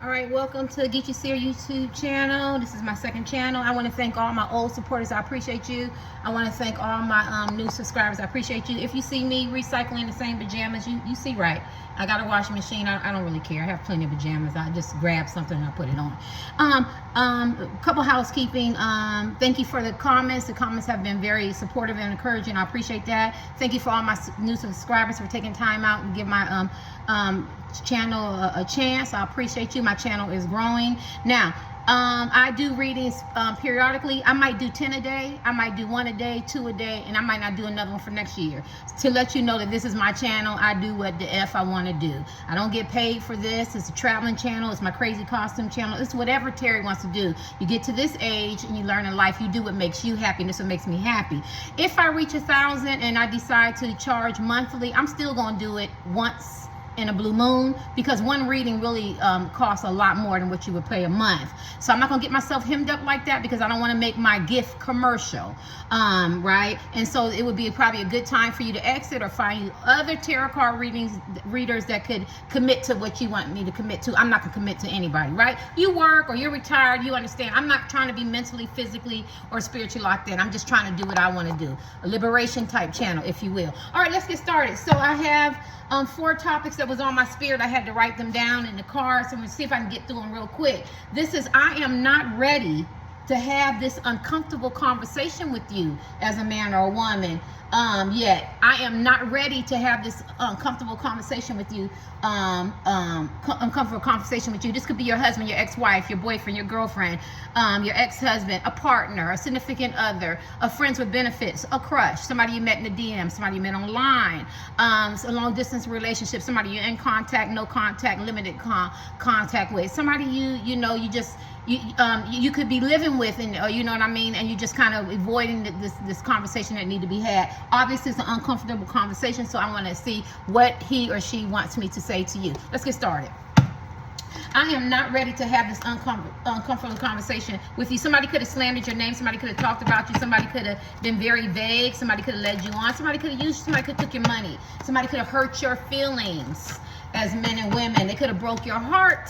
All right, welcome to Get You Seer YouTube channel. This is my second channel. I want to thank all my old supporters. I appreciate you. I want to thank all my new subscribers. I appreciate you. If you see me recycling the same pajamas, you see right. I got a washing machine. I don't really care. I have plenty of pajamas. I just grab something and I put it on. A couple housekeeping. Thank you for the comments. The comments have been very supportive and encouraging. I appreciate that. Thank you for all my new subscribers for taking time out and give my channel a chance. I appreciate you. My channel is growing now. I do readings periodically. I might do 10 a day, I might do 1 a day, 2 a day, and I might not do another one for next year. To let you know that this is my channel, I do what the F I want to do. I don't get paid for this. It's a traveling channel. It's my crazy costume channel. It's whatever Terry wants to do. You get to this age and you learn in life, you do what makes you happy, and this is what makes me happy. If I reach 1,000 and I decide to charge monthly, I'm still going to do it once in a blue moon, because one reading really costs a lot more than what you would pay a month. So I'm not gonna get myself hemmed up like that, because I don't want to make my gift commercial, right? And so it would be probably a good time for you to exit or find you other tarot card readers that could commit to what you want me to commit to. I'm not gonna commit to anybody, right? You work or you're retired, you understand. I'm not trying to be mentally, physically, or spiritually locked in. I'm just trying to do what I want to do. A liberation type channel, if you will. All right, let's get started. So I have 4 topics that was on my spirit. I had to write them down in the car, so I'm gonna see if I can get through them real quick. This is, I am not ready to have this uncomfortable conversation with you as a man or a woman yet. I am not ready to have this uncomfortable conversation with you, uncomfortable conversation with you. This could be your husband, your ex-wife, your boyfriend, your girlfriend, your ex-husband, a partner, a significant other, a friends with benefits, a crush, somebody you met in the DM, somebody you met online, a long-distance relationship, somebody you're in contact, no contact, limited contact with, somebody you know, you could be living with, and you know what I mean, and you just kind of avoiding this conversation that need to be had. Obviously, it's an uncomfortable conversation, so I want to see what he or she wants me to say to you. Let's get started. I am not ready to have this uncomfortable conversation with you. Somebody could have slandered your name. Somebody could have talked about you. Somebody could have been very vague. Somebody could have led you on. Somebody could have used you. Somebody could have took your money. Somebody could have hurt your feelings as men and women. They could have broke your heart.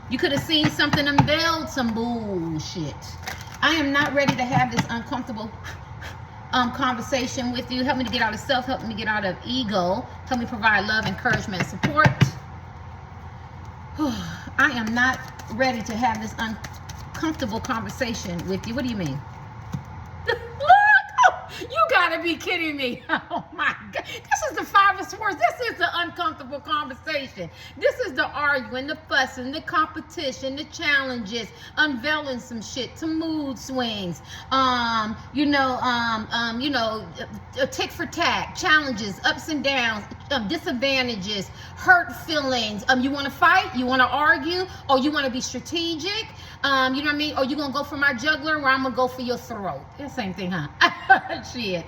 You could have seen something unveiled, some bullshit. I am not ready to have this uncomfortable conversation with you. Help me to get out of self. Help me to get out of ego. Help me provide love, encouragement, and support. I am not ready to have this uncomfortable conversation with you. What do you mean? You gotta be kidding me. Oh my God. This is the 5 of Swords. This is the uncomfortable conversation. This is the arguing, the fussing, the competition, the challenges, unveiling some shit, some mood swings, you know, tick for tack, challenges, ups and downs, disadvantages, hurt feelings. You want to fight? You want to argue? Or you want to be strategic? You know what I mean? Or you gonna go for my jugular, or I'm gonna go for your throat? It's the same thing, huh? Shit.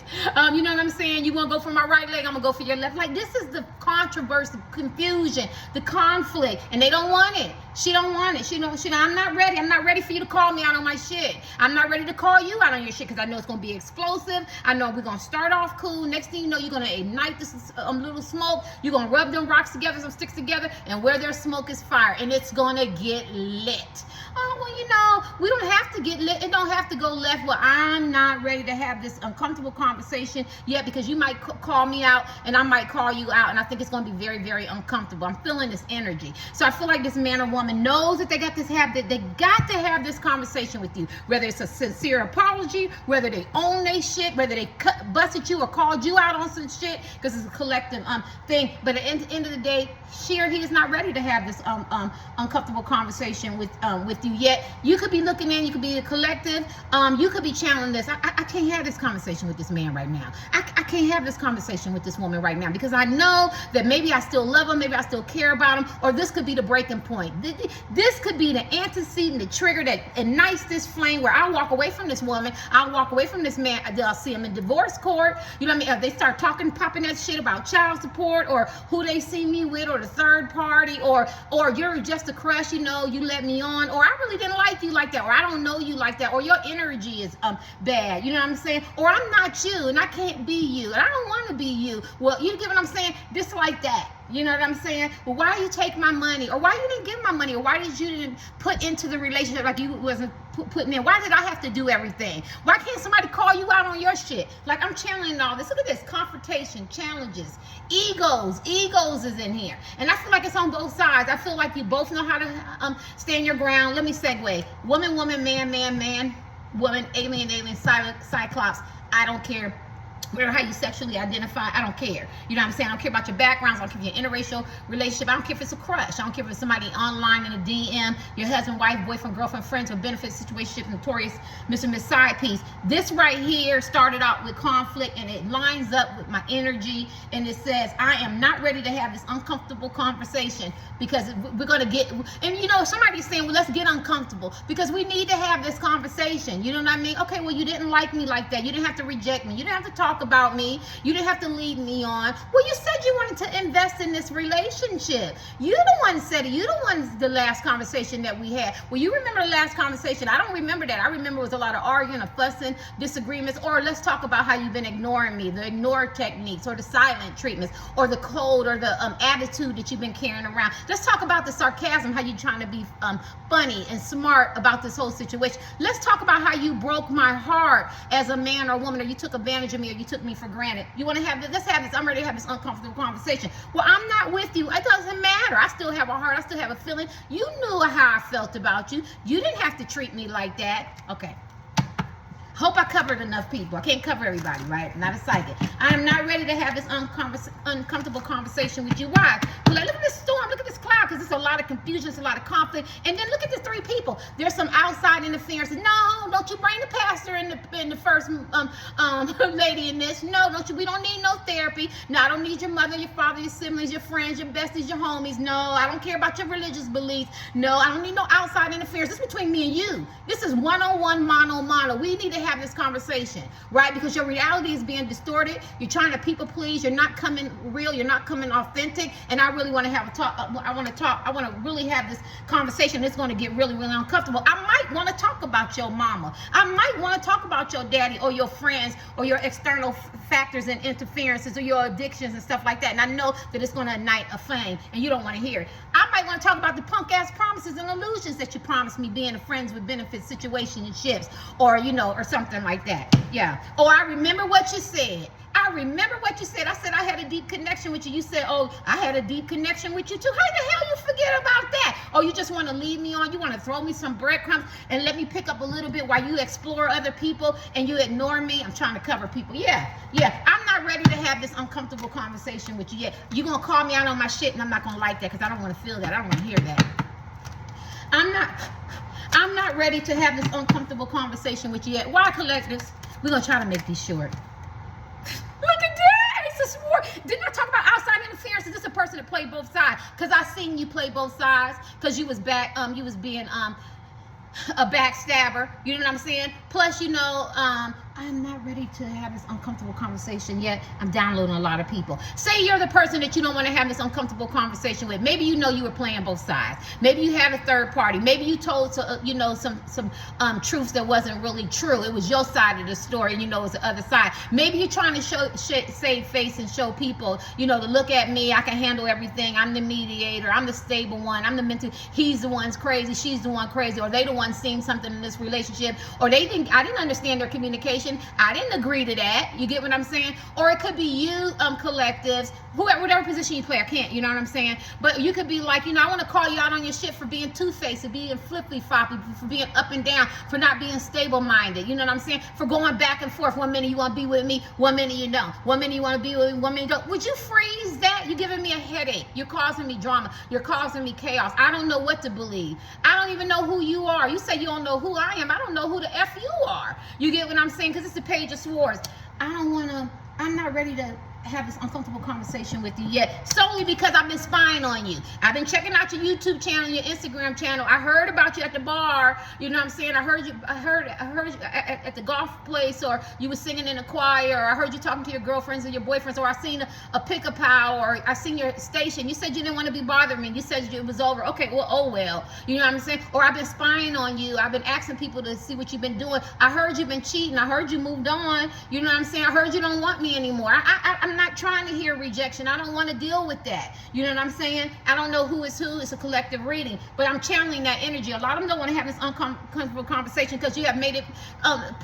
You know what I'm saying? You gonna go for my right leg, I'm gonna go for your left. Like, this is the controversy, confusion, the conflict, and they don't want it. She don't want it. She I'm not ready. I'm not ready for you to call me out on my shit. I'm not ready to call you out on your shit, because I know it's gonna be explosive. I know we're gonna start off cool. Next thing you know, you're gonna ignite this little smoke. You're gonna rub them rocks together, some sticks together, and where there's smoke is fire, and it's gonna get lit. Oh, well, you know, we don't have to get lit. It don't have to go left. Well, I'm not ready to have this uncomfortable conversation yet, because you might call me out and I might call you out, and I think it's going to be very, very uncomfortable. I'm feeling this energy. So I feel like this man or woman knows that they got to have this conversation with you, whether it's a sincere apology, whether they own their shit, whether they busted you or called you out on some shit, because it's a collective thing. But at the end of the day, she or he is not ready to have this uncomfortable conversation with you yet. You could be looking in, you could be a collective, you could be channeling this. I can't have this conversation with this man right now. I can't have this conversation with this woman right now, because I know that maybe I still love him, maybe I still care about him, or this could be the breaking point. This could be the antecedent, the trigger that ignites this flame, where I'll walk away from this woman, I'll walk away from this man, I'll see him in divorce court. You know what I mean? If they start popping that shit about child support, or who they see me with, or the third party, or you're just a crush, you know, you let me on, or I really didn't like you like that, or I don't know you like that, or your energy is bad, you know what I'm saying? Or I'm not you, and I can't be you, and I don't want to be you. Well, you get what I'm saying? Just like that. You know what I'm saying? Well, why you take my money? Or why you didn't give my money? Or why did you didn't put into the relationship like you wasn't putting in? Why did I have to do everything? Why can't somebody call you out on your shit? Like, I'm channeling all this. Look at this. Confrontation, challenges, egos. Egos is in here. And I feel like it's on both sides. I feel like you both know how to stand your ground. Let me segue. Woman, woman, man, man, man. Woman, alien, alien, cyclops. I don't care. Whatever how you sexually identify, I don't care. You know what I'm saying? I don't care about your backgrounds. I don't care if you're in an interracial relationship. I don't care if it's a crush. I don't care if it's somebody online in a DM, your husband, wife, boyfriend, girlfriend, friends, or benefit situation, notorious Mr. Miss Side Piece. This right here started out with conflict, and it lines up with my energy, and it says, I am not ready to have this uncomfortable conversation because we're going to get, and you know, somebody's saying, well, let's get uncomfortable because we need to have this conversation. You know what I mean? Okay, well, you didn't like me like that. You didn't have to reject me. You didn't have to talk about me. You didn't have to lead me on. Well, you said you wanted to invest in this relationship. You're the one said it. You're the one, the last conversation that we had. Well, you remember the last conversation. I don't remember that. I remember it was a lot of arguing, of fussing, disagreements, or let's talk about how you've been ignoring me, the ignore techniques, or the silent treatments, or the cold, or the attitude that you've been carrying around. Let's talk about the sarcasm, how you're trying to be funny and smart about this whole situation. Let's talk about how you broke my heart as a man or woman, or you took advantage of me, or you took me for granted. You want to have this? Let's have this. I'm ready to have this uncomfortable conversation. Well, I'm not with you. It doesn't matter. I still have a heart. I still have a feeling. You knew how I felt about you. You didn't have to treat me like that. Okay. Hope I covered enough people. I can't cover everybody, right? I'm not a psychic. I am not ready to have this uncomfortable conversation with you. Why? Like, look at this storm. Look at this cloud, because there's a lot of confusion. There's a lot of conflict. And then look at the three people. There's some outside interference. No, don't you bring the pastor in the first lady in this. No, don't you? We don't need no therapy. No, I don't need your mother, your father, your siblings, your friends, your besties, your homies. No, I don't care about your religious beliefs. No, I don't need no outside interference. This is between me and you. This is one-on-one, mono. We need to have this conversation, right? Because your reality is being distorted. You're trying to people please. You're not coming real. You're not coming authentic. And I really want to have a talk. I want to really have this conversation. It's going to get really, really uncomfortable. I might want to talk about your mama. I might want to talk about your daddy or your friends or your external factors and interferences or your addictions and stuff like that. And I know that it's going to ignite a flame and you don't want to hear it. I might want to talk about the punk ass promises and illusions that you promised me, being a friends with benefits situationships, or, you know, or something like that. Yeah. Oh, I remember what you said. I remember what you said. I said I had a deep connection with you. You said, oh, I had a deep connection with you too. How the hell you forget about that? Oh, you just want to lead me on? You want to throw me some breadcrumbs and let me pick up a little bit while you explore other people and you ignore me? I'm trying to cover people. Yeah. I'm not ready to have this uncomfortable conversation with you yet. You're going to call me out on my shit and I'm not going to like that because I don't want to feel that. I don't want to hear that. I'm not ready to have this uncomfortable conversation with you yet. Why, collectives? We're going to try to make these short. Look at that. It's a war. Didn't I talk about outside interference? Is this a person that played both sides? Because I seen you play both sides. Because you was being a backstabber. You know what I'm saying? Plus, you know, I'm not ready to have this uncomfortable conversation yet. I'm downloading a lot of people. Say you're the person that you don't want to have this uncomfortable conversation with. Maybe you know you were playing both sides. Maybe you had a third party. Maybe you told some truths that wasn't really true. It was your side of the story, and you know it's the other side. Maybe you're trying to save face and show people, you know, to look at me. I can handle everything. I'm the mediator. I'm the stable one. I'm the mental. He's the one's crazy. She's the one crazy. Or they the one seeing something in this relationship. Or they think I didn't understand their communication. I didn't agree to that. You get what I'm saying? Or it could be you, collectives, whatever position you play. I can't, you know what I'm saying? But you could be like, you know, I want to call you out on your shit for being two-faced, for being flippy-floppy, for being up and down, for not being stable-minded. You know what I'm saying? For going back and forth. 1 minute you want to be with me, 1 minute you don't. 1 minute you want to be with me, 1 minute you don't. Would you freeze that? You're giving me a headache. You're causing me drama. You're causing me chaos. I don't know what to believe. I don't even know who you are. You say you don't know who I am. I don't know who the F you are. You get what I'm saying? Because it's the page of swords. I'm not ready to have this uncomfortable conversation with you yet, solely because I've been spying on you. I've been checking out your YouTube channel, your Instagram channel. I heard about you at the bar. You know what I'm saying? I heard you at the golf place, or you were singing in a choir, or I heard you talking to your girlfriends or your boyfriends, or I seen a pick-up pal, or I seen your station. You said you didn't want to be bothering me. You said it was over. Okay, well, oh well. You know what I'm saying? Or I've been spying on you. I've been asking people to see what you've been doing. I heard you've been cheating. I heard you moved on. You know what I'm saying? I heard you don't want me anymore. I'm not trying to hear rejection. I don't want to deal with that. You know what I'm saying? I don't know who is who. It's a collective reading, but I'm channeling that energy. A lot of them don't want to have this uncomfortable conversation because you have made it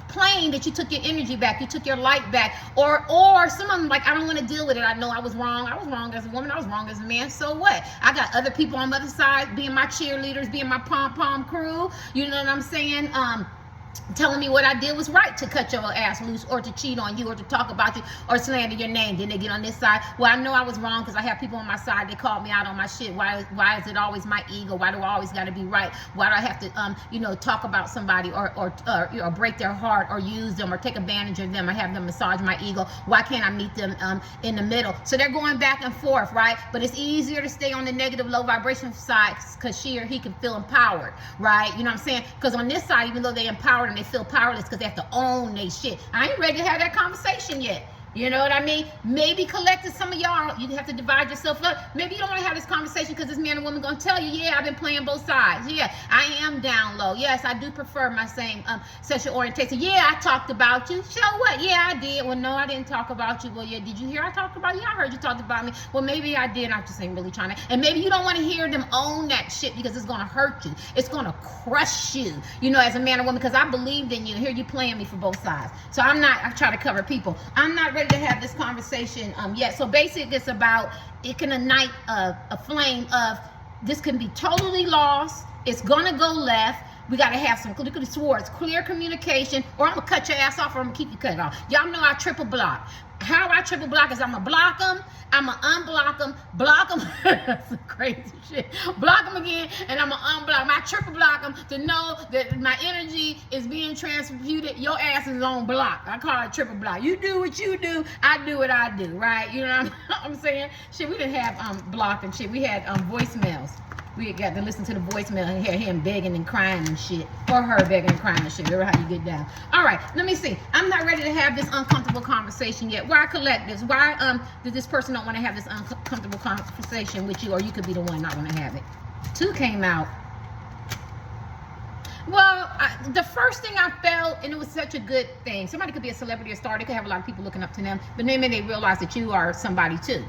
plain that you took your energy back, you took your light back, or some of them like, I don't want to deal with it. I know I was wrong. I was wrong as a woman. I was wrong as a man. So what? I got other people on the other side being my cheerleaders, being my pom-pom crew. You know what I'm saying? Telling me what I did was right to cut your ass loose or to cheat on you or to talk about you or slander your name. Then they get on this side. Well, I know I was wrong because I have people on my side. They called me out on my shit. Why is it always my ego? Why do I always got to be right? Why do I have to, talk about somebody or break their heart or use them or take advantage of them or have them massage my ego? Why can't I meet them in the middle? So they're going back and forth, right? But it's easier to stay on the negative, low vibration side because she or he can feel empowered, right? You know what I'm saying? Because on this side, even though they empowered and they feel powerless because they have to own their shit. I ain't ready to have that conversation yet. You know what I mean? Maybe collective, some of y'all, you have to divide yourself up. Maybe you don't want to have this conversation because this man and woman going to tell you, yeah, I've been playing both sides. Yeah, I am down low. Yes, I do prefer my same sexual orientation. Yeah, I talked about you. So what? Yeah, I did. Well, no, I didn't talk about you. Well, yeah, did you hear I talked about you? I heard you talked about me. Well, maybe I did. I just ain't really trying to. And maybe you don't want to hear them own that shit because it's going to hurt you. It's going to crush you, as a man or woman, because I believed in you. Here you playing me for both sides. So I try to cover people. I'm not ready to have this conversation yet. So basically it's about, it can ignite a flame of, this can be totally lost, it's gonna go left. We got to have some swords, clear communication, or I'm gonna cut your ass off or I'm gonna keep you cut off. Y'all know I triple block. How I triple block is I'm gonna block them, I'm gonna unblock them, block them. That's some crazy shit. Block them again, and I'm gonna unblock them. I triple block them to know that my energy is being transmuted. Your ass is on block. I call it triple block. You do what you do, I do what I do, right? You know what I'm saying? Shit, we didn't have block and shit. We had voicemails. We got to listen to the voicemail and hear him begging and crying and shit. Or her begging and crying and shit. Remember how you get down. All right, let me see. I'm not ready to have this uncomfortable conversation yet. Why collectives? Why does this person don't want to have this uncomfortable conversation with you, or you could be the one not want to have it? 2 came out. Well, the first thing I felt, and it was such a good thing. Somebody could be a celebrity or star. They could have a lot of people looking up to them. But maybe they realize that you are somebody too.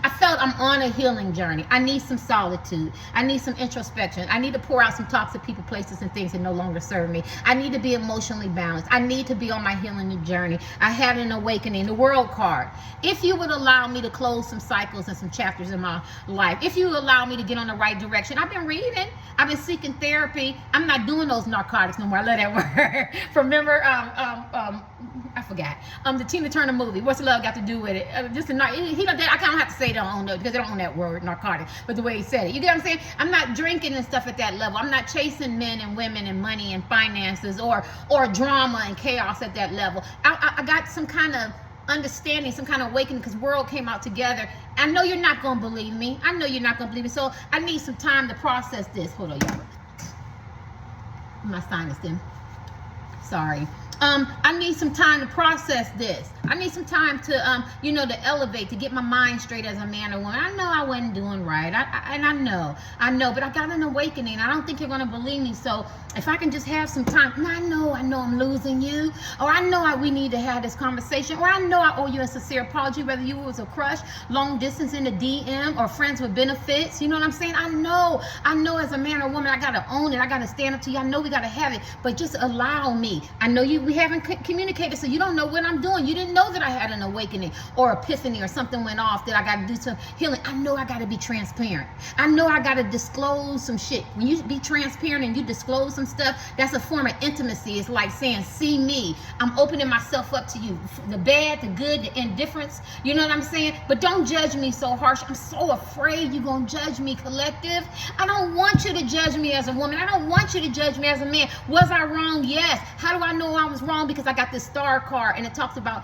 I felt I'm on a healing journey. I need some solitude. I need some introspection. I need to pour out some toxic people, places, and things that no longer serve me. I need to be emotionally balanced. I need to be on my healing journey. I had an awakening. The World card. If you would allow me to close some cycles and some chapters in my life, if you allow me to get on the right direction, I've been reading. I've been seeking therapy. I'm not doing those narcotics no more. I love that word. Remember, I forgot. The Tina Turner movie. What's love got to do with it? I don't have to say it on there because they don't own that word, narcotic. But the way he said it, you get what I'm saying? I'm not drinking and stuff at that level. I'm not chasing men and women and money and finances or drama and chaos at that level. I got some kind of understanding, some kind of awakening because World came out together. I know you're not gonna believe me. I know you're not gonna believe me. So I need some time to process this. Hold on, y'all. My sinus then. Sorry. I need some time to process this. I need some time to, to elevate, to get my mind straight as a man or woman. I know I wasn't doing right. I know, but I got an awakening. I don't think you're going to believe me. So if I can just have some time, I know I'm losing you, or I know we need to have this conversation, or I know I owe you a sincere apology, whether you was a crush, long distance in the DM, or friends with benefits. You know what I'm saying? I know as a man or woman, I got to own it. I got to stand up to you. I know we got to have it, but just allow me. I know we haven't communicated, so you don't know what I'm doing. You didn't know that I had an awakening or epiphany or something went off that I got to do some healing. I know I got to be transparent. I know I got to disclose some shit. When you be transparent and you disclose some stuff, that's a form of intimacy. It's like saying, see me. I'm opening myself up to you. The bad, the good, the indifference. You know what I'm saying? But don't judge me so harsh. I'm so afraid you're going to judge me, collective. I don't want you to judge me as a woman. I don't want you to judge me as a man. Was I wrong? Yes. How do I know I was wrong? Because I got this star card and it talks about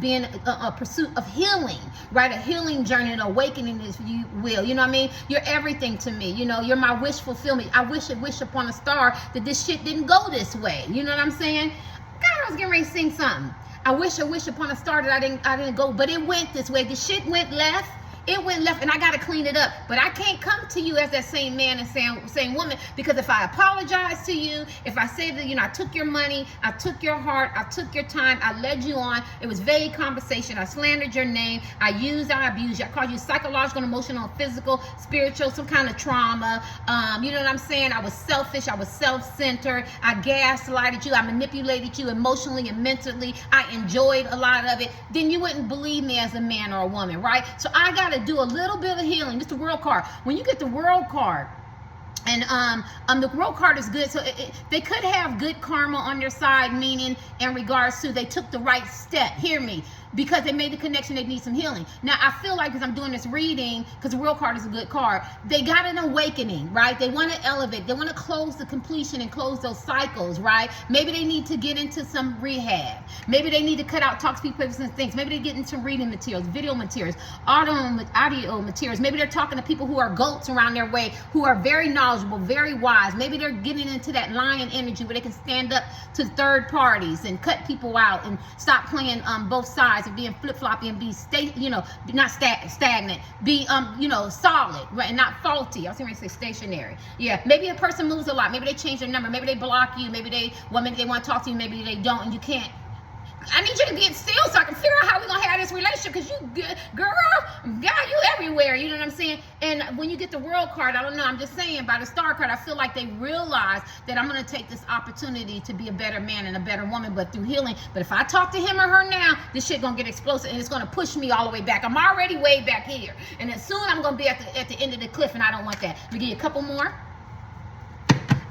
being a pursuit of healing, right? A healing journey, an awakening, if you will. You know what I mean? You're everything to me. You're my wish fulfillment. I wish upon a star that this shit didn't go this way. You know what I'm saying? God, I was getting ready to sing something. I wish upon a star that I didn't go, but it went this way. The shit went left. It went left and I got to clean it up. But I can't come to you as that same man and same woman, because if I apologize to you, if I say that, I took your money, I took your heart, I took your time, I led you on, it was vague conversation, I slandered your name, I abused you, I caused you psychological, emotional, physical, spiritual, some kind of trauma. You know what I'm saying? I was selfish, I was self-centered, I gaslighted you, I manipulated you emotionally and mentally, I enjoyed a lot of it. Then you wouldn't believe me as a man or a woman, right? So I got to do a little bit of healing. This is the world card. When you get the world card, and the world card is good, so they could have good karma on their side, meaning in regards to they took the right step. Hear me. Because they made the connection, they need some healing. Now, I feel like as I'm doing this reading, because the world card is a good card, they got an awakening, right? They want to elevate. They want to close the completion and close those cycles, right? Maybe they need to get into some rehab. Maybe they need to cut out toxic papers and things. Maybe they get into reading materials, video materials, audio materials. Maybe they're talking to people who are goats around their way, who are very knowledgeable, very wise. Maybe they're getting into that lion energy where they can stand up to third parties and cut people out and stop playing both sides of being flip-floppy and be not stagnant, be solid, right, and not faulty. I was going to say stationary. Yeah, maybe a person moves a lot, maybe they change their number, maybe they block you, maybe they want to talk to you, maybe they don't, and you can't. I need you to get still so I can figure out how we're going to have this relationship, because girl, you everywhere, you know what I'm saying? And when you get the world card, I don't know, I'm just saying, by the star card, I feel like they realize that I'm going to take this opportunity to be a better man and a better woman, but through healing. But if I talk to him or her now, this shit going to get explosive, and it's going to push me all the way back. I'm already way back here, and then soon I'm going to be at the end of the cliff, and I don't want that. Let me give you a couple more.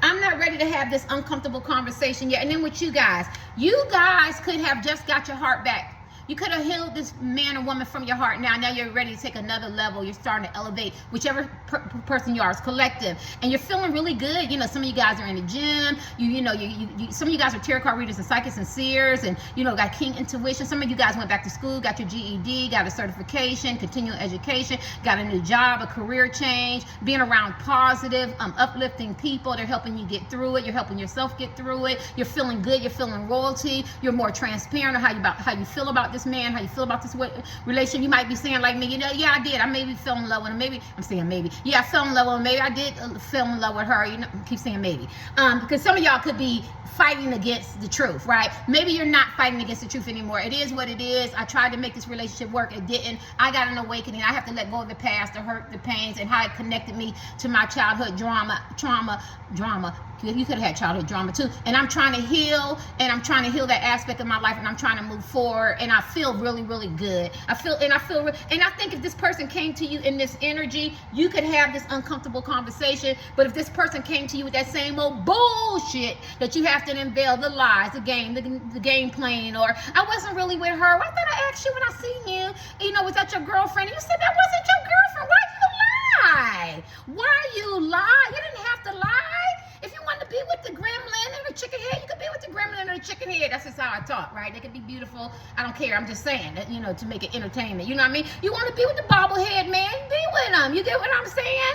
I'm not ready to have this uncomfortable conversation yet. And then with you guys could have just got your heart back. You could have healed this man or woman from your heart. Now you're ready to take another level. You're starting to elevate, whichever person you are. It's collective, and you're feeling really good. Some of you guys are in the gym. Some of you guys are tarot card readers and psychics and seers, and got keen intuition. Some of you guys went back to school, got your GED, got a certification, continuing education, got a new job, a career change, being around positive, uplifting people. They're helping you get through it. You're helping yourself get through it. You're feeling good. You're feeling royalty. You're more transparent on how you feel about this man, how you feel about this relation. You might be saying like me, yeah, I did. I maybe fell in love with him. Maybe I'm saying maybe. Yeah, I fell in love with him. Maybe I did fall in love with her. Keep saying maybe. Because some of y'all could be fighting against the truth, right? Maybe you're not fighting against the truth anymore. It is what it is. I tried to make this relationship work. It didn't. I got an awakening. I have to let go of the past, the hurt, the pains, and how it connected me to my childhood trauma. You could have had childhood drama too. And I'm trying to heal, and I'm trying to heal that aspect of my life, and I'm trying to move forward, and I feel really, really good. And I think if this person came to you in this energy, you could have this uncomfortable conversation. But if this person came to you with that same old bullshit that you have to unveil, the lies, the game playing, or I wasn't really with her. I thought I asked you when I seen you, was that your girlfriend? You said that wasn't your girlfriend. Why you lie? You didn't have to lie. If you want to be with the gremlin and the chicken head, you could be with the gremlin and the chicken head. That's just how I talk, right? They could be beautiful. I don't care. I'm just saying that, to make it entertainment. You know what I mean? You want to be with the bobblehead man, be with him. You get what I'm saying?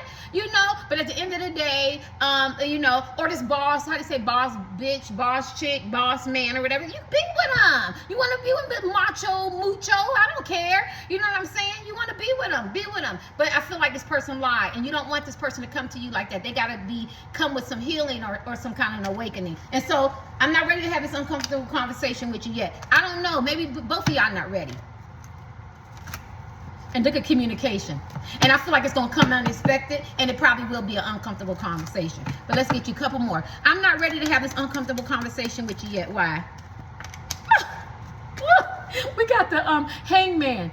But at the end of the day, or this boss, how do you say boss bitch, boss chick, boss man, or whatever, you be with him. You want to be with the macho, mucho, I don't care. You know what I'm saying? You want to be with him. But I feel like this person lied, and you don't want this person to come to you like that. They got to come with some healing or some kind of awakening. And so I'm not ready to have this uncomfortable conversation with you yet. I don't know. Maybe both of y'all not ready. And look at communication. And I feel like it's going to come unexpected, and it probably will be an uncomfortable conversation. But let's get you a couple more. I'm not ready to have this uncomfortable conversation with you yet. Why? We got the hangman.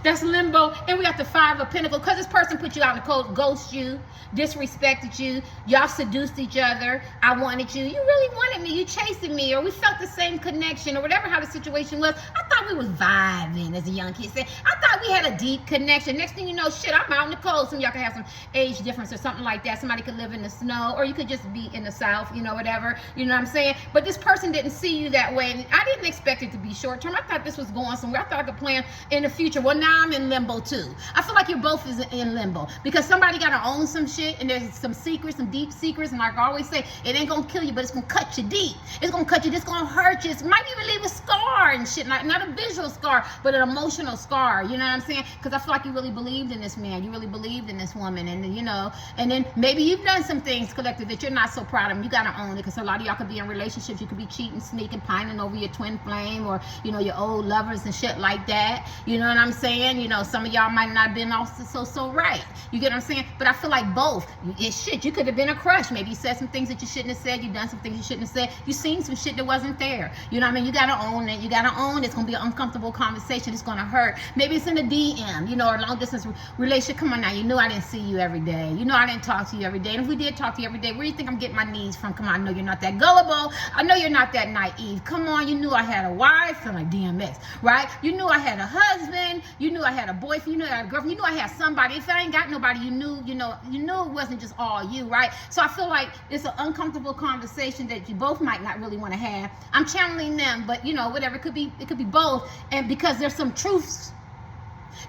That's limbo. And we got the Five of Pentacles, because this person put you out in the cold, ghost you, disrespected you, y'all seduced each other. I wanted you. You really wanted me. You chasing me, or we felt the same connection, or whatever how the situation was. I thought we was vibing, as a young kid said. I thought we had a deep connection. Next thing you know, shit, I'm out in the cold. Some of y'all can have some age difference or something like that. Somebody could live in the snow, or you could just be in the South, whatever. You know what I'm saying? But this person didn't see you that way, and I didn't expect it to be short term. I thought this was going somewhere. I thought I could plan in the future. Well, now now I'm in limbo too. I feel like you're both is in limbo because somebody got to own some shit, and there's some secrets, some deep secrets, and like I always say, it ain't gonna kill you, but it's gonna cut you deep. It's gonna cut you. It's gonna hurt you. It might even leave a scar and shit, not a visual scar, but an emotional scar. You know what I'm saying? Because I feel like you really believed in this man. You really believed in this woman, and you know, and then maybe you've done some things collective that you're not so proud of. You gotta own it, because a lot of y'all could be in relationships. You could be cheating, sneaking, pining over your twin flame, or you know, your old lovers and shit like that. You know what I'm saying? You know, some of y'all might not have been also so right. You get what I'm saying? But I feel like both. Shit, you could have been a crush. Maybe you said some things that you shouldn't have said. You done some things you shouldn't have said. You seen some shit that wasn't there. You know what I mean? You gotta own it. You gotta own it. It's gonna be an uncomfortable conversation. It's gonna hurt. Maybe it's in a DM, you know, or long distance relationship. Come on now, you know I didn't see you every day. You know I didn't talk to you every day. And if we did talk to you every day, where do you think I'm getting my needs from? Come on, I know you're not that gullible. I know you're not that naive. Come on, you knew I had a wife, and like DMX, right? You knew I had a husband. You knew I had a boyfriend. You knew I had a girlfriend. You knew I had somebody. If I ain't got nobody, you knew it wasn't just all you, right? So I feel like it's an uncomfortable conversation that you both might not really want to have. I'm channeling them, but you know, whatever, it could be both. And because there's some truths,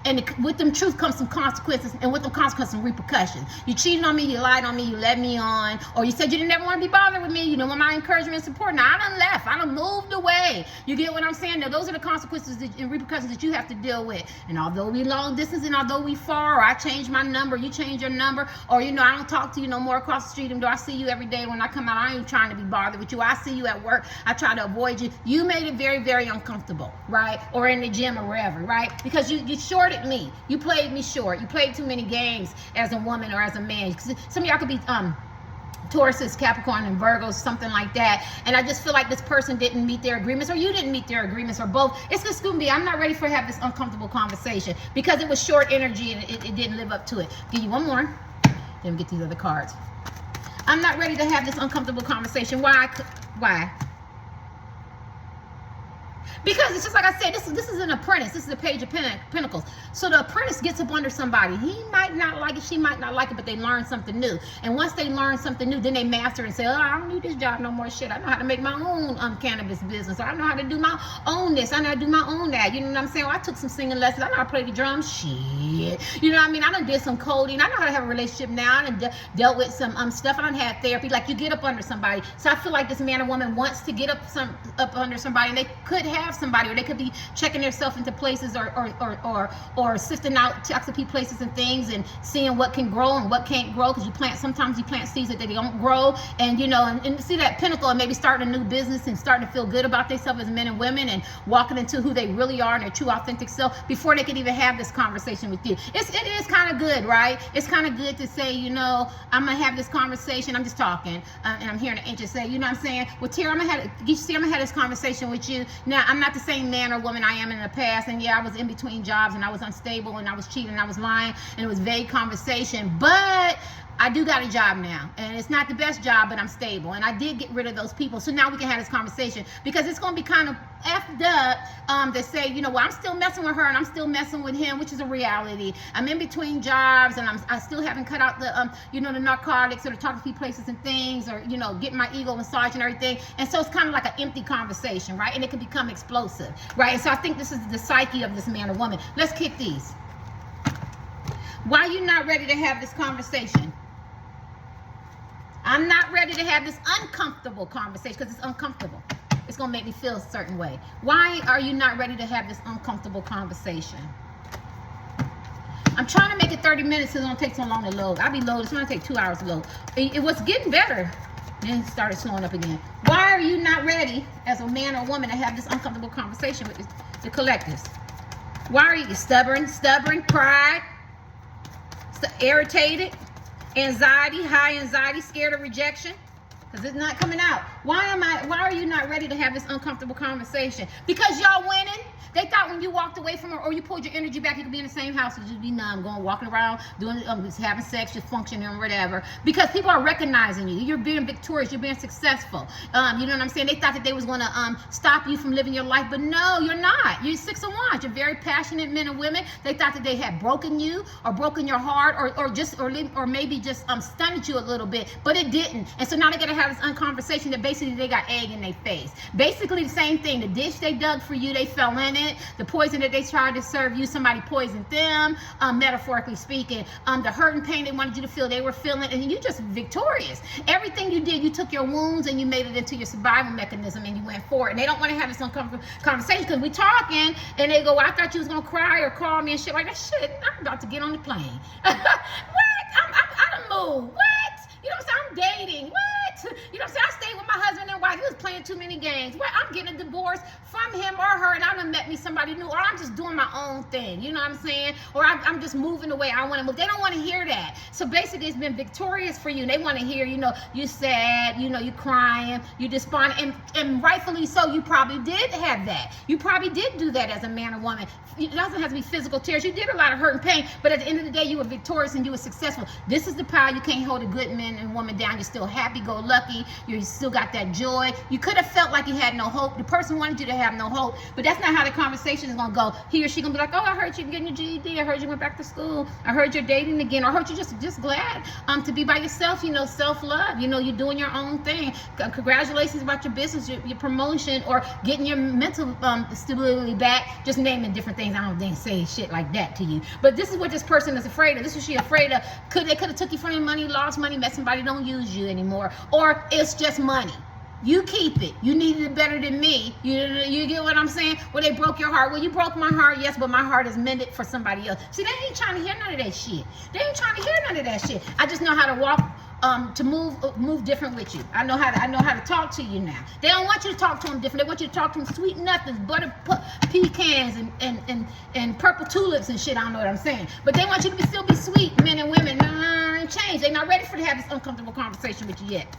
and with them truth comes some consequences, and with them consequences some repercussions. You cheated on me, you lied on me, you led me on, or you said you didn't ever want to be bothered with me. You know, when my encouragement and support, now I done left, I done moved away. You get what I'm saying? Now those are the consequences and repercussions that you have to deal with. And although we long distance, and although we far, or I change my number, you change your number, or you know, I don't talk to you no more across the street, even though I see you every day when I come out, I ain't trying to be bothered with you. I see you at work, I try to avoid you. You made it very, very uncomfortable, right? Or in the gym or wherever, right? Because you shorted me. You played me short. You played too many games as a woman or as a man. Some of y'all could be Tauruses, Capricorn, and Virgos, something like that. And I just feel like this person didn't meet their agreements, or you didn't meet their agreements, or both. It's just going to be, I'm not ready for have this uncomfortable conversation because it was short energy and it didn't live up to it. Give you one more. Then we get these other cards. I'm not ready to have this uncomfortable conversation. Why? Because it's just like I said, this is an apprentice. This is a page of pentacles. So the apprentice gets up under somebody. He might not like it, she might not like it, but they learn something new. And once they learn something new, then they master it and say, oh, I don't need this job no more. Shit, I know how to make my own cannabis business. Or I know how to do my own this. I know how to do my own that. You know what I'm saying? Well, I took some singing lessons. I know how to play the drums. Shit. You know what I mean? I done did some coding. I know how to have a relationship now. I done dealt with some stuff. I done had therapy. Like, you get up under somebody. So I feel like this man or woman wants to get up under somebody, and they could have somebody, or they could be checking themselves into places, or sifting out toxic places and things, and seeing what can grow and what can't grow, because sometimes you plant seeds that they don't grow, and you know, and see that pinnacle, and maybe starting a new business and starting to feel good about themselves as men and women, and walking into who they really are and their true authentic self before they could even have this conversation with you. It is kind of good, right? It's kind of good to say, you know, I'm gonna have this conversation. I'm just talking, and I'm hearing the angel say, you know what I'm saying? Well, Tara, I'm gonna have this conversation with you. Now, I'm not the same man or woman I am in the past, and yeah, I was in between jobs, and I was unstable, and I was cheating, and I was lying, and it was vague conversation, but I do got a job now, and it's not the best job, but I'm stable, and I did get rid of those people. So now we can have this conversation, because it's going to be kind of effed up to say, you know, well, I'm still messing with her and I'm still messing with him, which is a reality. I'm in between jobs, and I still haven't cut out the you know, the narcotics or the toxic places and things, or you know, get my ego massaged and everything. And so it's kind of like an empty conversation, right? And it can become explosive, right? And so I think this is the psyche of this man or woman. Let's kick these. Why are you not ready to have this conversation? I'm not ready to have this uncomfortable conversation because it's uncomfortable. It's going to make me feel a certain way. Why are you not ready to have this uncomfortable conversation? I'm trying to make it 30 minutes so it don't take so long to load. I'll be loaded. It's going to take 2 hours to load. It was getting better. Then it started slowing up again. Why are you not ready as a man or woman to have this uncomfortable conversation with the collectives? Why are you stubborn, pride, irritated, anxiety, high anxiety, scared of rejection? Because it's not coming out. Why are you not ready to have this uncomfortable conversation? Because y'all winning. They thought when you walked away from her, or you pulled your energy back, you could be in the same house and just be numb, walking around, doing having sex, just functioning or whatever. Because people are recognizing you. You're being victorious. You're being successful. You know what I'm saying? They thought that they was going to stop you from living your life, but no, you're not. You're 6 of Wands. You're very passionate men and women. They thought that they had broken you, or broken your heart, or maybe just stunned you a little bit, but it didn't. And so now they're gonna have this conversation that basically they got egg in their face. Basically the same thing. The dish they dug for you, they fell in it. The poison that they tried to serve you, somebody poisoned them, metaphorically speaking. The hurt and pain they wanted you to feel, they were feeling, and you just victorious. Everything you did, you took your wounds and you made it into your survival mechanism and you went forward. And they don't want to have this uncomfortable conversation because we talking and they go, well, I thought you was going to cry or call me and shit like that. Shit, I'm about to get on the plane. What? I done moved. What? You know what I'm saying? I'm dating. What? You know what I'm saying? I stayed with my husband and wife. He was playing too many games. What? I'm getting a divorce from him or her, and I done met me somebody new, or I'm just doing my own thing. You know what I'm saying? Or I'm just moving the way I want to move. They don't want to hear that. So basically, it's been victorious for you. They want to hear, you know, you sad, you know, you crying, you despondent, and rightfully so. You probably did have that. You probably did do that as a man or woman. It doesn't have to be physical tears. You did a lot of hurt and pain, but at the end of the day, you were victorious and you were successful. This is the power. You can't hold a good man and woman down. You're still happy-go-lucky. You still got that joy. You could have felt like you had no hope. The person wanted you to have no hope, but that's not how the conversation is going to go. He or she going to be like, oh, I heard you getting your GED. I heard you went back to school. I heard you're dating again. Or I heard you just glad to be by yourself, you know, self-love. You know, you're doing your own thing. Congratulations about your business, your promotion, or getting your mental stability back. Just naming different things. I don't think say shit like that to you. But this is what this person is afraid of. This is what she afraid of. They could have took you from your money, lost money, met somebody, don't use you anymore. Or it's just money. You keep it. You needed it better than me. You get what I'm saying? Well, they broke your heart. Well, you broke my heart, yes, but my heart is mended for somebody else. See, they ain't trying to hear none of that shit. They ain't trying to hear none of that shit. I just know how to walk, to move different with you. I know how to talk to you now. They don't want you to talk to them different. They want you to talk to them sweet nothings, butter pecans and purple tulips and shit. I don't know what I'm saying, but they want you to still be sweet, men and women. Change. They're not ready to have this uncomfortable conversation with you yet.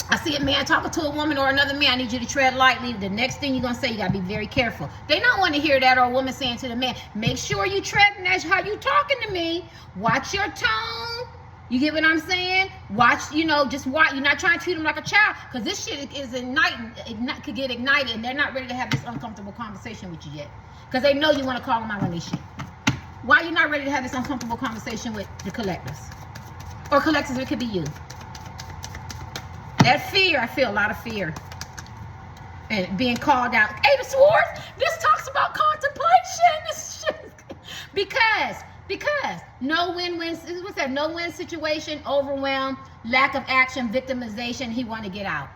I see a man talking to a woman or another man, I need you to tread lightly. The next thing you're going to say, you got to be very careful. They don't want to hear that, or a woman saying to the man, make sure you tread, and that's how you talking to me. Watch your tone. You get what I'm saying? Watch, you know, just watch. You're not trying to treat them like a child, because this shit is could get ignited, and they're not ready to have this uncomfortable conversation with you yet, because they know you want to call them out on this shit. Why are you not ready to have this uncomfortable conversation with the collectors? Or collectors, it could be you. That fear, I feel a lot of fear. And being called out. Eight of Swords, this talks about contemplation. This shit. Because no win-win, what's that? No win situation, overwhelm, lack of action, victimization. He want to get out.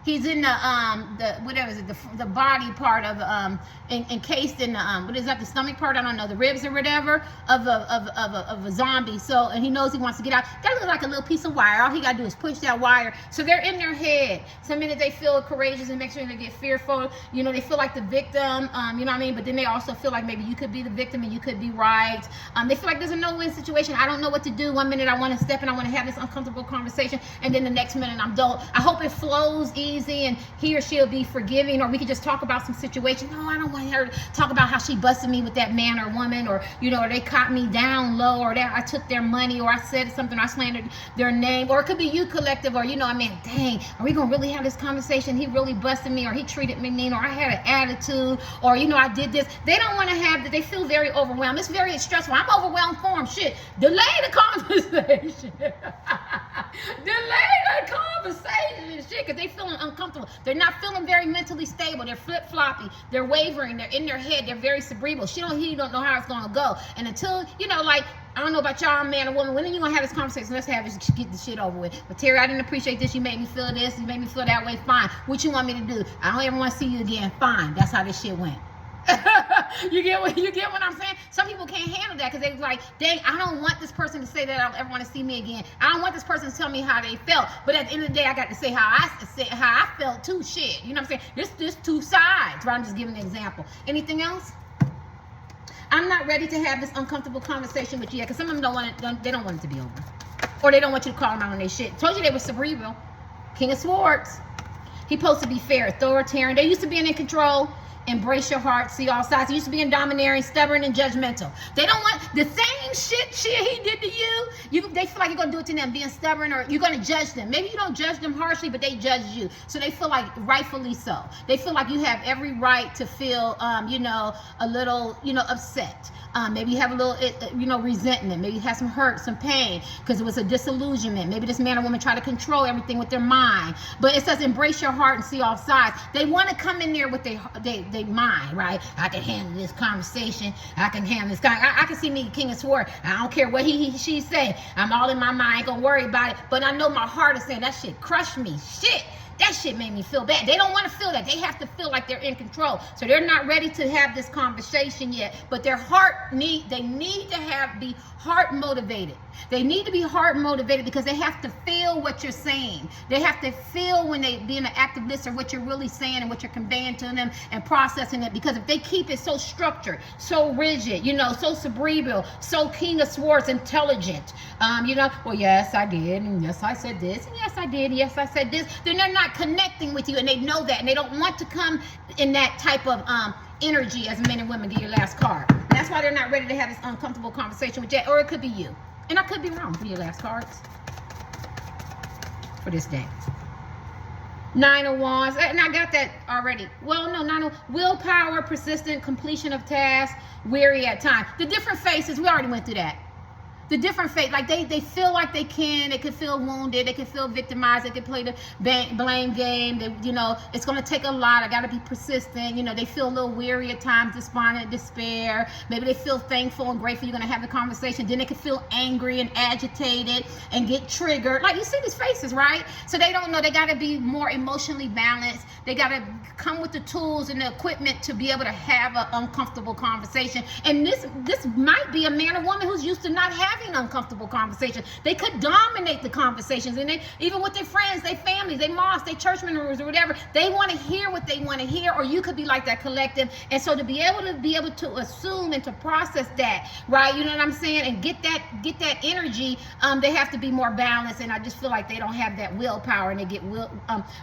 He's in the whatever is it, the body part of encased in the what is that, the stomach part? I don't know, the ribs or whatever of a zombie. So, and he knows he wants to get out. That looks like a little piece of wire. All he gotta do is push that wire. So they're in their head. Some minute they feel courageous and make sure they get fearful. You know, they feel like the victim. You know what I mean? But then they also feel like maybe you could be the victim and you could be right. They feel like there's a no-win situation. I don't know what to do. One minute I want to step and I want to have this uncomfortable conversation, and then the next minute I'm don't. I hope it flows easy and he or she'll be forgiving, or we could just talk about some situation. No, I don't want her to talk about how she busted me with that man or woman, or you know, or they caught me down low, or that I took their money, or I said something, I slandered their name, or it could be you collective, or you know, I mean, dang, are we gonna really have this conversation? He really busted me, or he treated me mean, or I had an attitude, or you know, I did this. They don't want to have that. They feel very overwhelmed. It's very stressful. I'm overwhelmed for them. Shit, delay the conversation. Delay the conversation and shit, because they feeling uncomfortable. They're not feeling very mentally stable. They're flip-floppy. They're wavering. They're in their head. They're very cerebral. He don't know how it's going to go. And until, you know, like, I don't know about y'all, man or woman, when are you going to have this conversation? Let's have it, get the shit over with. But Terry, I didn't appreciate this. You made me feel this. You made me feel that way. Fine. What you want me to do? I don't ever want to see you again. Fine. That's how this shit went. You get what I'm saying? Some people can't handle that because they're like, dang, I don't want this person to say that I don't ever want to see me again. I don't want this person to tell me how they felt. But at the end of the day, I got to say how I felt too. Shit, you know what I'm saying? This two sides. Right? I'm just giving an example. Anything else? I'm not ready to have this uncomfortable conversation with you yet, because some of them don't want it. They don't want it to be over, or they don't want you to call them out on their shit. Told you they were cerebral. King of Swords. He supposed to be fair, authoritarian. They used to being in control. Embrace your heart, see all sides. He used to be domineering, stubborn, and judgmental. They don't want the same shit he did to you. They feel like you're gonna do it to them, being stubborn, or you're gonna judge them. Maybe you don't judge them harshly, but they judge you. So they feel like, rightfully so, they feel like you have every right to feel, you know, a little, you know, upset. Maybe you have a little, resentment. Maybe you have some hurt, some pain, because it was a disillusionment. Maybe this man or woman try to control everything with their mind. But it says embrace your heart and see all sides. They want to come in there with their mind, right? I can handle this conversation. I can handle this. I can see me, King of Swords. I don't care what she say. I'm all in my mind. I ain't gonna worry about it. But I know my heart is saying that shit crushed me. Shit. That shit made me feel bad. They don't want to feel that. They have to feel like they're in control. So they're not ready to have this conversation yet. But their heart need to be heart motivated. They need to be heart motivated because they have to feel what you're saying. They have to feel when they be in an active listener what you're really saying and what you're conveying to them and processing it. Because if they keep it so structured, so rigid, so cerebral, so King of Swords intelligent, well, yes, I did, and yes, I said this, and yes, I did, and yes, I said this, then they're not connecting with you, and they know that, and they don't want to come in that type of energy as men and women. Do your last card. And that's why they're not ready to have this uncomfortable conversation with you, or it could be you. And I could be wrong for your last cards for this day. 9 of Wands, and I got that already. Well, no, 9 of willpower, persistent, completion of tasks, weary at times. The different faces, we already went through that. The different fate, like they feel like they could feel wounded, they could feel victimized, they could play the blame game. It's going to take a lot. I got to be persistent. They feel a little weary at times, despondent, despair. Maybe they feel thankful and grateful you're going to have the conversation. Then they can feel angry and agitated and get triggered. Like you see these faces, right? So they don't know. They got to be more emotionally balanced. They got to come with the tools and the equipment to be able to have an uncomfortable conversation. And this might be a man or woman who's used to not having uncomfortable conversations. They could dominate the conversations, and even with their friends, their families, their moms, their church members, or whatever, they want to hear what they want to hear. Or you could be like that collective, and so to be able to assume and to process that, right? You know what I'm saying, and get that energy. They have to be more balanced, and I just feel like they don't have that willpower, and they get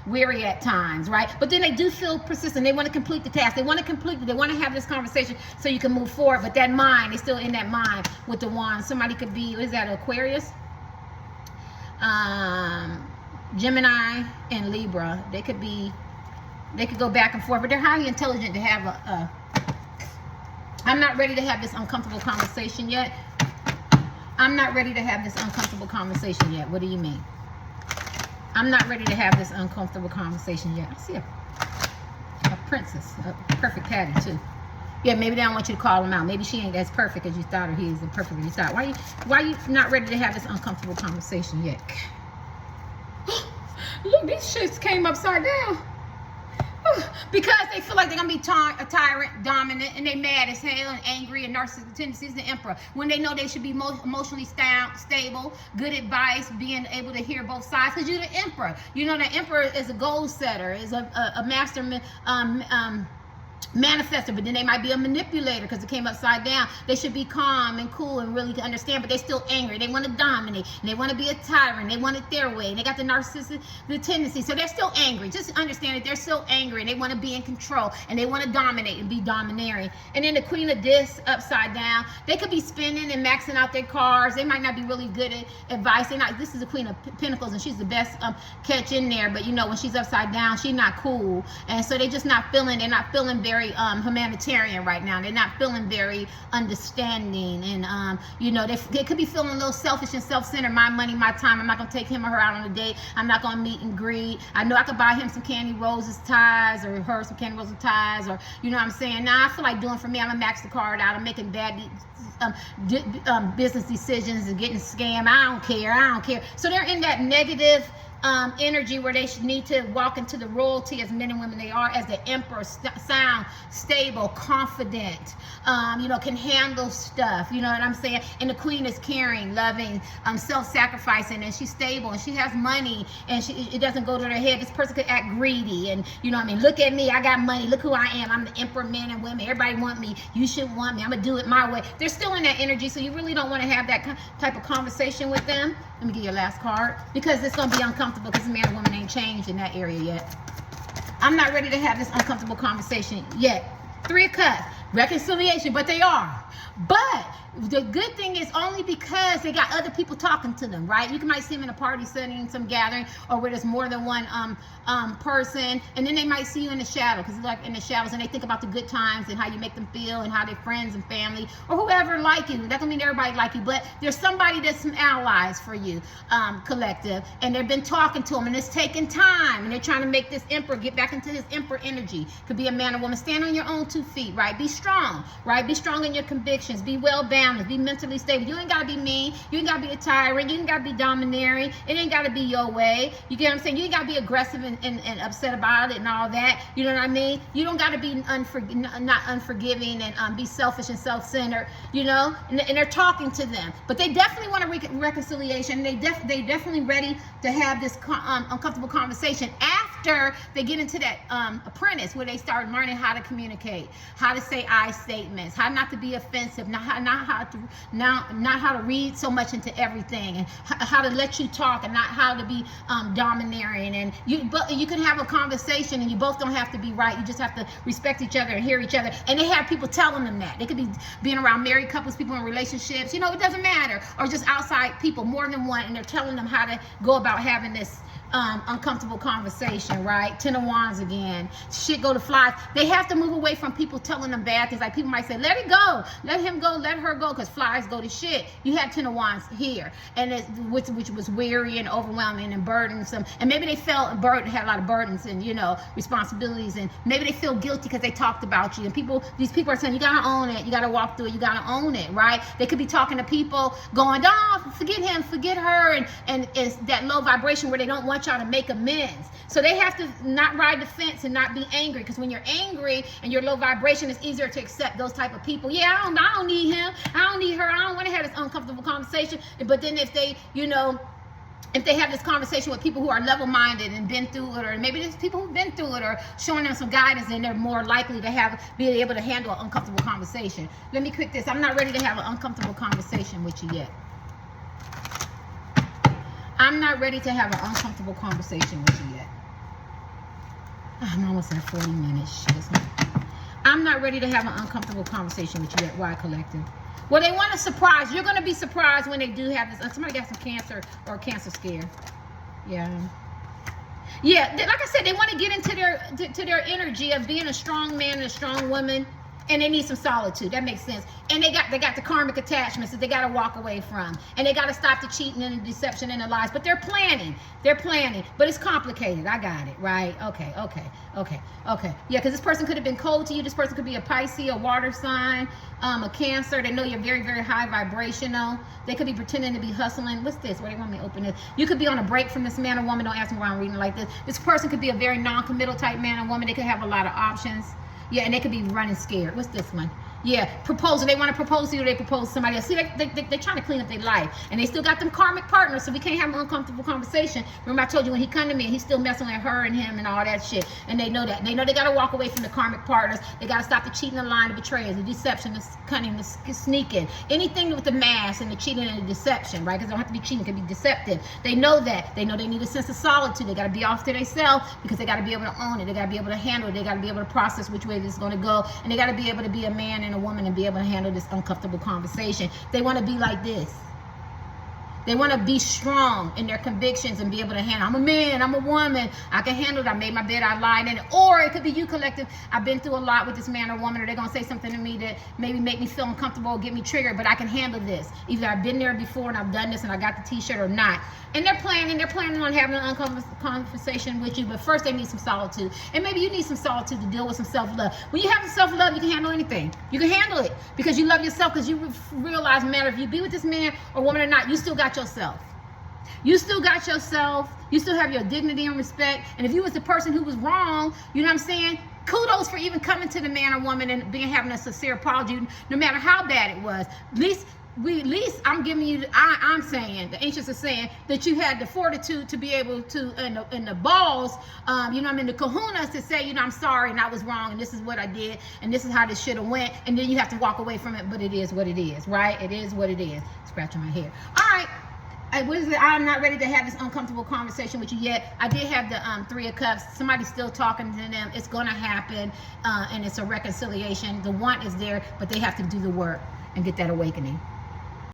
weary at times, right? But then they do feel persistent. They want to complete the task. They want to have this conversation so you can move forward. But that mind is still in that mind with the wand. Somebody could be, is that Aquarius, Gemini, and Libra. They could go back and forth, but they're highly intelligent to have I'm not ready to have this uncomfortable conversation yet. I'm not ready to have this uncomfortable conversation yet. What do you mean? I'm not ready to have this uncomfortable conversation yet. I see a princess, a perfect patty too. Yeah, maybe they don't want you to call them out. Maybe she ain't as perfect as you thought, or he isn't perfect as you thought. Why you not ready to have this uncomfortable conversation yet? Look, these shits came upside down. Because they feel like they're going to be a tyrant, dominant, and they mad as hell and angry and narcissistic tendencies. The Emperor, when they know they should be emotionally stable, good advice, being able to hear both sides. Because you're the Emperor. The Emperor is a goal setter, is a master manifester, but then they might be a manipulator because it came upside down. They should be calm and cool and really understand, but they're still angry. They want to dominate, and they want to be a tyrant. They want it their way, and they got the narcissistic tendency, so they're still angry. Just understand that they're still angry, and they want to be in control, and they want to dominate and be domineering. And then the Queen of Discs upside down, they could be spending and maxing out their cars. They might not be really good at advice. This is the Queen of Pentacles, and she's the best catch in there, but when she's upside down, she's not cool, and so they're not feeling very humanitarian right now. They're not feeling very understanding, and they could be feeling a little selfish and self-centered. My money, my time. I'm not gonna take him or her out on a date. I'm not gonna meet and greet. I know I could buy him some Candy Roses ties, or her some Candy Roses ties, or what I'm saying. Now I feel like doing for me. I'm gonna max the card out. I'm making bad business decisions and getting scammed. I don't care. So they're in that negative energy where they should need to walk into the royalty as men and women they are, as the Emperor, sound, stable, confident, can handle stuff, you know what I'm saying? And the Queen is caring, loving, self-sacrificing, and she's stable, and she has money, and it doesn't go to her head. This person could act greedy, and look at me, I got money, look who I am, I'm the Emperor, men and women, everybody want me, you should want me, I'm gonna do it my way. They're still in that energy, so you really don't want to have that type of conversation with them. Let me get your last card, because it's going to be uncomfortable because the man and woman ain't changed in that area yet. I'm not ready to have this uncomfortable conversation yet. 3 of Cups, reconciliation, but they are. But the good thing is only because they got other people talking to them, right? You might see them in a party setting, some gathering, or where there's more than one person, and then they might see you in the shadow, because like in the shadows, and they think about the good times and how you make them feel and how their friends and family or whoever like you. That doesn't mean everybody like you, but there's somebody that's some allies for you, collective, and they've been talking to them, and it's taking time, and they're trying to make this emperor get back into his emperor energy. Could be a man or woman. Stand on your own 2 feet, right? Be strong, right? Be strong in your convictions. Be well balanced. Be mentally stable. You ain't gotta be mean. You ain't gotta be a tyrant. You ain't gotta be domineering. It ain't gotta be your way. You get what I'm saying? You ain't gotta be aggressive and upset about it and all that. You know what I mean? You don't gotta be not unforgiving and be selfish and self-centered. You know? And they're talking to them, but they definitely want a reconciliation. They definitely ready to have this uncomfortable conversation after they get into that apprentice, where they start learning how to communicate, how to say I statements, how not to be offensive, not how to read so much into everything, and how to let you talk, and not how to be domineering. And you can have a conversation, and you both don't have to be right. You just have to respect each other and hear each other. And they have people telling them that. They could be being around married couples, people in relationships. You know, it doesn't matter. Or just outside people, more than one, and they're telling them how to go about having this uncomfortable conversation, right? 10 of Wands again. Shit go to flies. They have to move away from people telling them bad things. Like people might say, let it go, let him go, let her go, because flies go to shit. You had 10 of Wands here, and which was weary and overwhelming and burdensome. And maybe they felt had a lot of burdens and, you know, responsibilities, and maybe they feel guilty because they talked about you. And these people are saying, you gotta own it, you gotta walk through it, you gotta own it, right? They could be talking to people going, oh, forget him, forget her, and it's that low vibration where they don't want y'all to make amends. So they have to not ride the fence and not be angry, because when you're angry and you're low vibration, it's easier to accept those type of people. Yeah, I don't need him, I don't need her, I don't want to have this uncomfortable conversation. But then if they, you know, if they have this conversation with people who are level-minded and been through it, or maybe there's people who've been through it, or showing them some guidance, then they're more likely to be able to handle an uncomfortable conversation. Let me click this. I'm not ready to have an uncomfortable conversation with you yet. I'm not ready to have an uncomfortable conversation with you yet. I'm almost at 40 minutes. I'm not ready to have an uncomfortable conversation with you yet, Why Collective? Well, they want to surprise. You're going to be surprised when they do have this. Somebody got some cancer or a cancer scare. Yeah. Yeah, like I said, they want to get into their energy of being a strong man and a strong woman. And they need some solitude. That makes sense. And they got the karmic attachments that they got to walk away from. And they got to stop the cheating and the deception and the lies. But they're planning. They're planning. But it's complicated. I got it, right? Okay. Yeah, because this person could have been cold to you. This person could be a Pisces, a water sign, a Cancer. They know you're very, very high vibrational. They could be pretending to be hustling. What's this? Where do you want me to open this? You could be on a break from this man or woman. Don't ask me why I'm reading like this. This person could be a very non-committal type man or woman. They could have a lot of options. Yeah, and they could be running scared. What's this one? Yeah, proposal. They want to propose to you, or they propose to somebody else. See, they're trying to clean up their life. And they still got them karmic partners, so we can't have an uncomfortable conversation. Remember I told you when he come to me, he's still messing with her and him and all that shit. And they know that. They know they got to walk away from the karmic partners. They got to stop the cheating, the lying, the betrayals, the deception, the cunning, the sneaking. Anything with the mask and the cheating and the deception, right? Because they don't have to be cheating. It can be deceptive. They know that. They know they need a sense of solitude. They got to be off to themselves, because they got to be able to own it. They got to be able to handle it. They got to be able to process which way this is going to go. And they got to be able to be a man and a woman and be able to handle this uncomfortable conversation. They want to be like this. They want to be strong in their convictions and be able to handle. I'm a man, I'm a woman, I can handle it. I made my bed, I lied in it. Or it could be you, collective. I've been through a lot with this man or woman, or they're going to say something to me that maybe make me feel uncomfortable or get me triggered, but I can handle this. Either I've been there before and I've done this and I got the t-shirt, or not. And they're planning on having an uncomfortable conversation with you, but first they need some solitude. And maybe you need some solitude to deal with some self-love. When you have some self-love, you can handle anything. You can handle it because you love yourself, because you realize no matter if you be with this man or woman or not, you still got yourself. You still got yourself. You still have your dignity and respect. And if you was the person who was wrong, you know what I'm saying? Kudos for even coming to the man or woman and having a sincere apology, no matter how bad it was. At least I'm giving you, I'm saying, the ancients are saying that you had the fortitude to be able to, and the balls, you know, I mean, the kahunas to say, you know, I'm sorry and I was wrong and this is what I did and this is how this should have went. And then you have to walk away from it, but it is what it is, right? It is what it is. Scratching my hair. All right. What is it? I'm not ready to have this uncomfortable conversation with you yet. I did have the 3 of Cups. Somebody's still talking to them. It's going to happen, and it's a reconciliation. The want is there, but they have to do the work. and get that awakening.